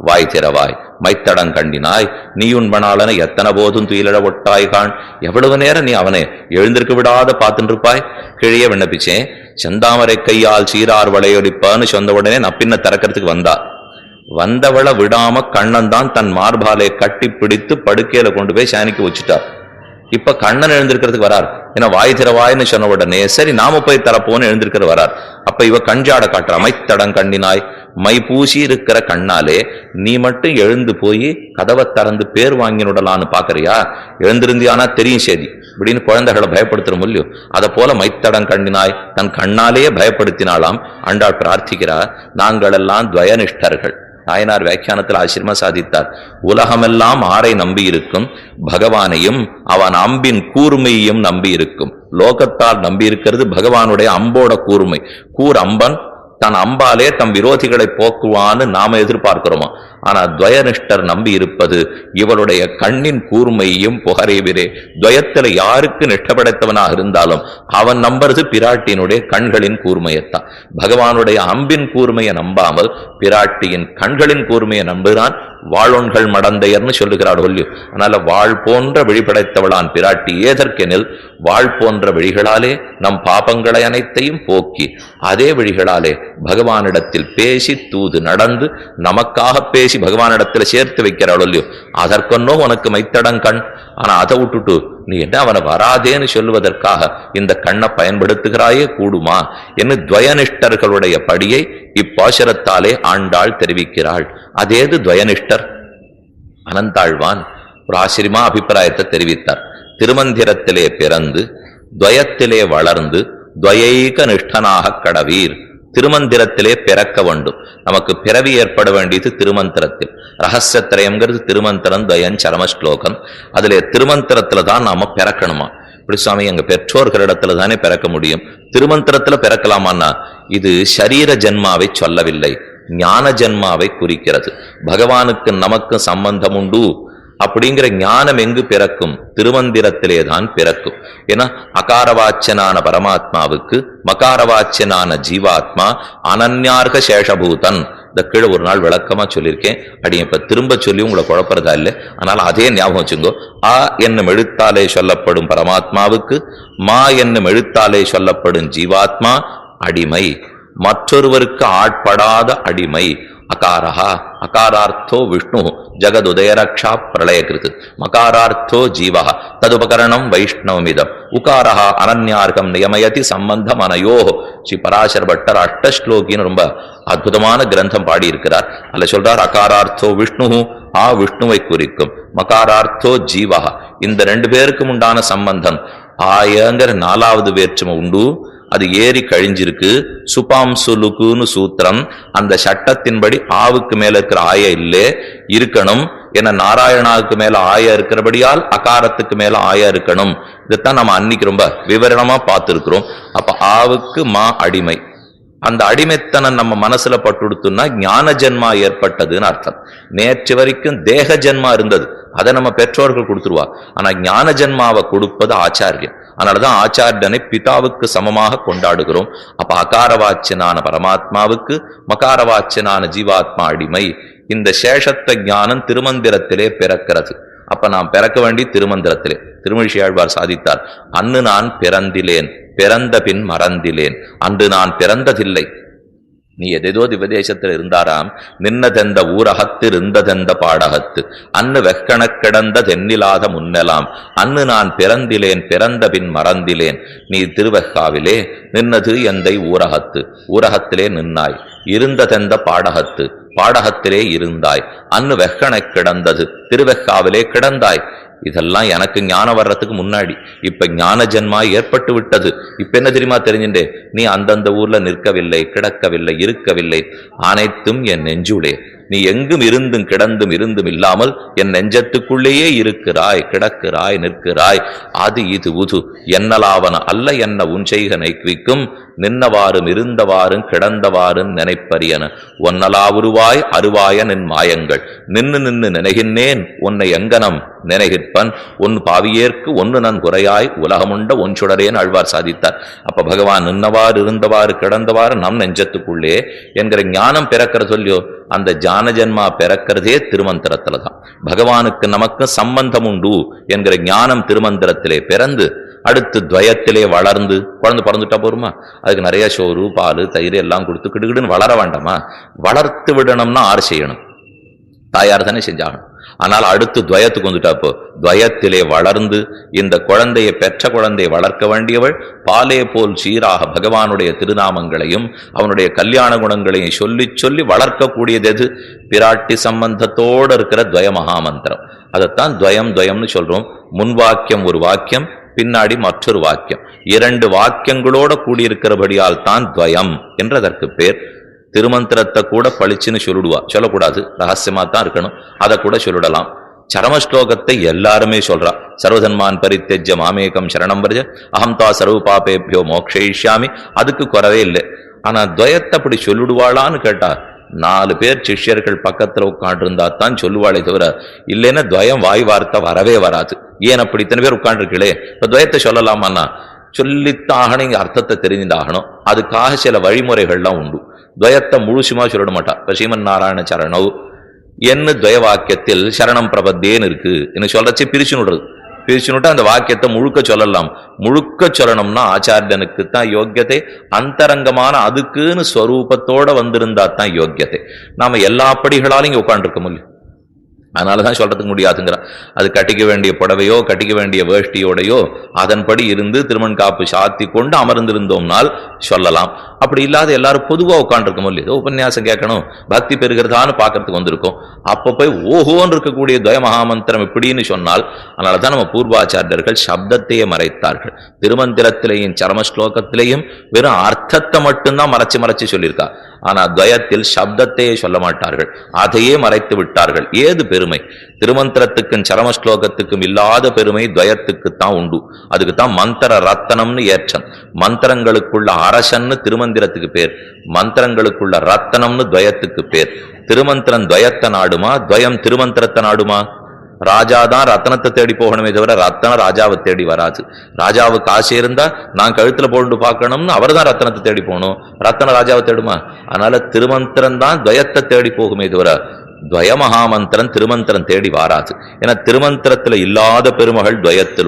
வாய் திறவாய். மைத்தடங் கண்டினாய் நீயுன் மணாளனை எத்தனை போதும் துயிலழ ஒட்டாய்கான். எவ்வளவு நேரம் நீ அவனை எழுந்திருக்க விடாத பார்த்துட்டு இருப்பாய். கிழிய விண்ணப்பிச்சேன். செந்தாமரை கையால் சீரார் வளையொலிப்பான்னு சொன்ன உடனே நப்பின்ன திறக்கிறதுக்கு வந்தவளை விடாம கண்ணன் தான் தன் மார்பாலை கட்டி பிடித்து படுக்கையில கொண்டு போய் சாணிக்கு வச்சுட்டார். இப்ப கண்ணன் எழுந்திருக்கிறதுக்கு வரார். ஏன்னா வாய் திறவாய்னு சொன்ன உடனே சரி நாம போய் தரப்போன்னு எழுந்திருக்கிற வரார். அப்ப இவ கஞ்சாட காட்டுற. மைத்தடங் கண்டினாய், மை பூசி இருக்கிற கண்ணாலே நீ மட்டும் எழுந்து போய் கதவை திறந்து பேர் வாங்கினுடலான்னு பாக்குறியா? எழுந்திருந்தியானா தெரியும் செய்தி இப்படின்னு குழந்தைகளை பயப்படுத்துற முடியும். அதை போல மைத்தடங் கண்டினாய், தன் கண்ணாலேயே பயப்படுத்தினாலாம். ஆண்டாள் பிரார்த்திக்கிறார், நாங்கள் எல்லாம் துவயனிஷ்டர்கள். நாயனார் வியாக்கியானத்தில் ஆச்சரியமா சாதித்தார். உலகமெல்லாம் ஆரை நம்பி இருக்கும், பகவானையும் அவன் அம்பின் கூர்மையையும் நம்பி இருக்கும். லோகத்தால் நம்பி இருக்கிறது பகவானுடைய அம்போட கூர்மை. அம்பன் தன் அம்பாலே தம் விரோதிகளை போக்குவான்னு நாம எதிர்பார்க்கிறோமா? ஆனா துவயனிஷ்டர் நம்பி இருப்பது இவளுடைய கண்ணின் கூர்மையும் புகரேவிரே. துவயத்துல யாருக்கு நிஷ்டப்படைத்தவனாக இருந்தாலும் அவன் நம்புறது பிராட்டியினுடைய கண்களின் கூர்மையத்தான். பகவானுடைய அம்பின் கூர்மையை நம்பாமல் பிராட்டியின் கண்களின் கூர்மையை நம்புகிறான். வாழொன்கள் மடந்தையர்னு சொல்லுகிறாள் ஒல்லி. அதனால வாழ் போன்ற விழிப்படைத்தவளான் பிராட்டி. ஏதற்கெனில் வாழ் போன்ற விழிகளாலே நம் பாபங்களை அனைத்தையும் போக்கி அதே விழிகளாலே பகவானிடத்தில் பேசி தூது நடந்து நமக்காக பேசி பகவானிடத்தில் சேர்த்து வைக்கிறாள் இல்லையோ. அதற்கொன்னோ உனக்கு மைத்தடங் கண். ஆனா அதை விட்டுட்டு நீ என்ன அவனை வராதேன்னு சொல்லுவதற்காக இந்த கண்ணை பயன்படுத்துகிறாயே கூடுமா என்று துவயனிஷ்டர்களுடைய படியை இப்பாசுரத்தாலே ஆண்டாள் தெரிவிக்கிறாள். அதேது துவயனிஷ்டர்? அனந்தாழ்வான் ஒரு ஆச்சரியமா அபிப்பிராயத்தை தெரிவித்தார். திருமந்திரத்திலே பிறந்து துவயத்திலே வளர்ந்து துவயைக நிஷ்டனாக கடவீர். திருமந்திரத்திலே பிறக்க வேண்டும். நமக்கு பிறவி ஏற்பட வேண்டியது திருமந்திரத்தில். ரகசியத்திரயம்ங்கிறது திருமந்திரம், துவயம், சரம ஸ்லோகம். அதுல திருமந்திரத்துல தான் நாம பிறக்கணுமா. இப்படி சுவாமி எங்க பெற்றோர்களிடத்துல தானே பிறக்க முடியும், திருமந்திரத்துல பிறக்கலாமான்னா இது சரீர ஜென்மாவை சொல்லவில்லை, ஞான ஜென்மாவை குறிக்கிறது. பகவானுக்கு நமக்கு சம்பந்தம் உண்டு அப்படிங்கிற ஞானம் எங்கு பிறக்கும், திருமந்திரத்திலே தான் பிறக்கும். ஏன்னா அகாரவாச்சனான பரமாத்மாவுக்கு மகாரவாச்சனான ஜீவாத்மா அனன்யார்க சேஷபூதன். இந்த கீழே ஒரு நாள் விளக்கமா சொல்லியிருக்கேன், அடி இப்ப திரும்ப சொல்லி உங்களை குழப்பறதா இல்லை, ஆனால் அதே ஞாபகம் வச்சுங்கோ. ஆ என்னும் எழுத்தாலே சொல்லப்படும் பரமாத்மாவுக்கு மா என்னும் எழுத்தாலே சொல்லப்படும் ஜீவாத்மா அடிமை, மற்றொருவருக்கு ஆட்படாத அடிமை. அகாரஹா அகாரார்த்தோ விஷ்ணு ஜகதுதயரக்ஷா பிரளயகிருத், மகாரார்த்தோ ஜீவா ததுபகரணம் வைஷ்ணவமிதம், உகாரஹா அனன்யார்கம் நியமயதி சம்பந்தம் அனயோ. ஸ்ரீ பராசர பட்டர் அஷ்டஸ்லோகின்னு ரொம்ப அற்புதமான கிரந்தம் பாடியிருக்கிறார். அல்ல சொல்றார் அகாரார்த்தோ விஷ்ணு, ஆ விஷ்ணுவை குறிக்கும், மகாரார்த்தோ ஜீவா, இந்த ரெண்டு பேருக்கும் உண்டான சம்பந்தம். ஆயங்கிற 4வது வேற்றுமை உண்டு, அது ஏறி கழிஞ்சிருக்கு. சுபாம்சுலுக்குன்னு சூத்திரம், அந்த சட்டத்தின்படி ஆவுக்கு மேல இருக்கிற ஆய இல்லே இருக்கணும். ஏன்னா நாராயணாவுக்கு மேல ஆய இருக்கிறபடியால் அகாரத்துக்கு மேல ஆய இருக்கணும். இதைத்தான் நம்ம அன்னைக்கு ரொம்ப விவரணமா பார்த்திருக்கிறோம். அப்ப ஆவுக்கு மா அடிமை, அந்த அடிமைத்தனம் நம்ம மனசுல பட்டுடுத்துன்னா ஞான ஜென்மா ஏற்பட்டதுன்னு அர்த்தம். நேற்று வரைக்கும் தேக ஜென்மா இருந்தது, அதை நம்ம பெற்றோர்கள் கொடுத்துருவா. ஆனா ஞான ஜென்மாவை கொடுப்பது ஆச்சாரியன். அதனாலதான் ஆச்சாரியனை பிதாவுக்கு சமமாக கொண்டாடுகிறோம். அப்ப அகாரவாச்சனான பரமாத்மாவுக்கு மகாரவாச்சனான ஜீவாத்மா அடிமை. இந்த சேஷத்த ஞானம் திருமந்திரத்திலே பிறக்கிறது. அப்ப நாம் பிறக்க வேண்டி திருமந்திரத்திலே. திருமழிசையாழ்வார் சாதித்தார், அன்னு நான் பிறந்திலேன், பிறந்த பின் மறந்திலேன், அன்று நான் பிறந்ததில்லை. நீ எதேதோ திவதேசத்தில் இருந்தாராம், நின்னதெந்த ஊரகத்து இருந்ததெந்த பாடகத்து, அன்னு வெக்கணக் கிடந்த தென்னிலாத முன்னெலாம், அன்னு நான் பிறந்திலேன், பிறந்த பின் மறந்திலேன். நீ திருவெக்காவிலே நின்னது எந்தை ஊரகத்து, ஊரகத்திலே நின்னாய், இருந்ததெந்த பாடகத்து, பாடகத்திலே இருந்தாய், அன்னு வெக்கணக் கிடந்தது, திருவெக்காவிலே கிடந்தாய். இதெல்லாம் எனக்கு ஞானம் வர்றதுக்கு முன்னாடி. இப்ப ஞான ஜென்மா ஏற்பட்டு விட்டது. இப்ப என்ன தெரியுமா தெரிஞ்சுட்டே, நீ அந்தந்த ஊர்ல நிற்கவில்லை, கிடக்கவில்லை, இருக்கவில்லை, அனைத்தும் என் நெஞ்சுளே. நீ எங்கும் இருந்தும் கிடந்தும் இருந்தும் இல்லாமல் என் நெஞ்சத்துக்குள்ளேயே இருக்கிறாய், கிடக்கிறாய், நிற்கிறாய். அது இது உது என்னலாவன அல்ல என்ன உஞ்செய்கனை குவிக்கும், நின்னவாறும் இருந்தவாறும் கிடந்தவாறும் நினைப்பரியன, ஒன்னலா உருவாய் அருவாய நின் மாயங்கள், நின்னு நின்னு நினைகின்றேன் உன்னை எங்கனம் நினைகிற்பன், உன் பாவியேற்கு ஒன்னு நன் குறையாய் உலகமுண்ட ஒன்றுடரேன்னு ஆழ்வார் சாதித்தார். அப்ப பகவான் நின்னவாறு இருந்தவாறு கிடந்தவாறு நம் நெஞ்சத்துக்குள்ளே என்கிற ஞானம் பிறக்கிற சொல்லியோ. அந்த ஜான ஜென்மா பிறக்கிறதே திருமந்திரத்துல தான். பகவானுக்கு நமக்கு சம்பந்தம் உண்டு என்கிற ஞானம் திருமந்திரத்திலே பிறந்து அடுத்து துவயத்திலே வளர்ந்து, குழந்தை பிறந்துட்டா போருமா, அதுக்கு நிறைய சோறு பால் தயிர் எல்லாம் கொடுத்து கிடுகிடுன்னு வளர வேண்டாமா? வளர்த்து விடணும்னா ஆறு செய்யணும், தாயார் தானே செஞ்சாகணும். ஆனால் அடுத்து துவயத்துக்கு வந்துட்டாப்போ துவயத்திலே வளர்ந்து இந்த குழந்தையை பெற்ற குழந்தையை வளர்க்க வேண்டியவள் பாலே போல் சீராக பகவானுடைய திருநாமங்களையும் அவனுடைய கல்யாண குணங்களையும் சொல்லி சொல்லி வளர்க்கக்கூடியது எது? பிராட்டி சம்பந்தத்தோடு இருக்கிற துவய மகாமந்திரம். அதைத்தான் துவயம் துவயம்னு சொல்றோம். முன் வாக்கியம் ஒரு வாக்கியம், பின்னாடி மற்றொரு வாக்கியம், 2 வாக்கியங்களோட கூடியிருக்கிறபடியால் தான் துவயம் என்றதற்கு பேர். திருமந்திரத்தை கூட பளிச்சுன்னு சொல்லிடுவா, சொல்லக்கூடாது, ரகசியமா தான் இருக்கணும். அதை கூட சொல்லிடலாம். சரமஸ்லோகத்தை எல்லாருமே சொல்றா. சர்வதன்மான் பரித்தெஜ்ய மாமேகம் சரணம் வரஜ அகம் தா சர்வ பாபேபியோ மோக்ஷயிஷ்யாமி, அதுக்கு குறவே இல்லை. ஆனா துவயத்தை அப்படி சொல்லிடுவாளான்னு கேட்டா 4 பேர் சிஷ்யர்கள் பக்கத்துல உட்காண்டிருந்தா தான் சொல்லுவாளே தவிர, இல்லைன்னா துவயம் வாய் வார்த்தை வரவே வராது. ஏன் அப்படி இத்தனை பேர் உட்காண்டிருக்கீங்களே, இப்ப துவயத்தை சொல்லலாமான்னா சொல்லித்தாகணும், இங்க அர்த்தத்தை தெரிஞ்சுதாகணும். அதுக்காக சில வழிமுறைகள்லாம் உண்டு. துவயத்தை முழுசுமா சொல்லிட மாட்டா. இப்ப ஸ்ரீமன் நாராயண சரணவ் என்ன துவய வாக்கியத்தில் சரணம் பிரபத்தேன்னு இருக்கு என்ன சொல்றச்சு பிரிச்சு விடுறது. பிரிச்சு விட்டா அந்த வாக்கியத்தை முழுக்க சொல்லலாம். முழுக்க சொல்லணும்னா ஆச்சாரியனுக்கு தான் யோக்கியத்தை. அந்தரங்கமான அதுக்குன்னு ஸ்வரூபத்தோட வந்திருந்தா தான் யோக்கியத்தை. நாம எல்லா படிகளாலும் இங்க உட்காந்துருக்க முடியும். அதனாலதான் சொல்றதுக்கு முடியாதுங்கிற. அது கட்டிக்க வேண்டிய புடவையோ கட்டிக்க வேண்டிய வேஷ்டியோடையோ அதன்படி இருந்து திருமண் காப்பு சாத்தி கொண்டு அமர்ந்திருந்தோம்னால் சொல்லலாம். அப்படி இல்லாத எல்லாரும் பொதுவா உட்காந்துருக்க முடியும். உபன்யாசம் கேட்கணும், பக்தி பெறுகிறதான்னு பாக்கிறதுக்கு வந்திருக்கோம். அப்ப போய் ஓஹோன்னு இருக்கக்கூடிய துவய மகாமந்திரம் இப்படின்னு சொன்னால், அதனாலதான் நம்ம பூர்வாச்சாரியர்கள் சப்தத்தையே மறைத்தார்கள். திருமந்திரத்திலேயும் சரம ஸ்லோகத்திலேயும் வெறும் அர்த்தத்தை மட்டும்தான் மறைச்சு மறைச்சு சொல்லியிருக்கா. ஆனா துவயத்தில் சப்தத்தையே சொல்ல மாட்டார்கள், அதையே மறைத்து விட்டார்கள். ஏது பெருமை? திருமந்திரத்துக்கும் சரம ஸ்லோகத்துக்கும் இல்லாத பெருமை துவயத்துக்குத்தான் உண்டு. அதுக்குத்தான் மந்திர ரத்தனம்னு ஏற்றம். மந்திரங்களுக்குள்ள அரசன்னு திருமந்திரத்துக்கு பேர், மந்திரங்களுக்குள்ள ரத்தனம்னு துவயத்துக்கு பேர். திருமந்திரம் துவயத்தை நாடுமா, துவயம் திருமந்திரத்தை நாடுமா? ராஜாதான் ரத்தனத்தை தேடி போகணுமே தவிர ரத்தனம் ராஜாவை தேடி வராது. ராஜாவுக்கு ஆசை இருந்தா நான் கழுத்துல போட்டு பார்க்கணும்னு அவர் தான் ரத்தனத்தை தேடி போகணும், ரத்தன ராஜாவை தேடுமா? அதனால திருமந்திரம் தான் துவயத்தை தேடி போகுமே தவிர துவய மகாமந்திரம் திருமந்திரம் தேடி வாராது. ஏன்னா திருமந்திரத்துல இல்லாத பெருமகள் துவயத்தில்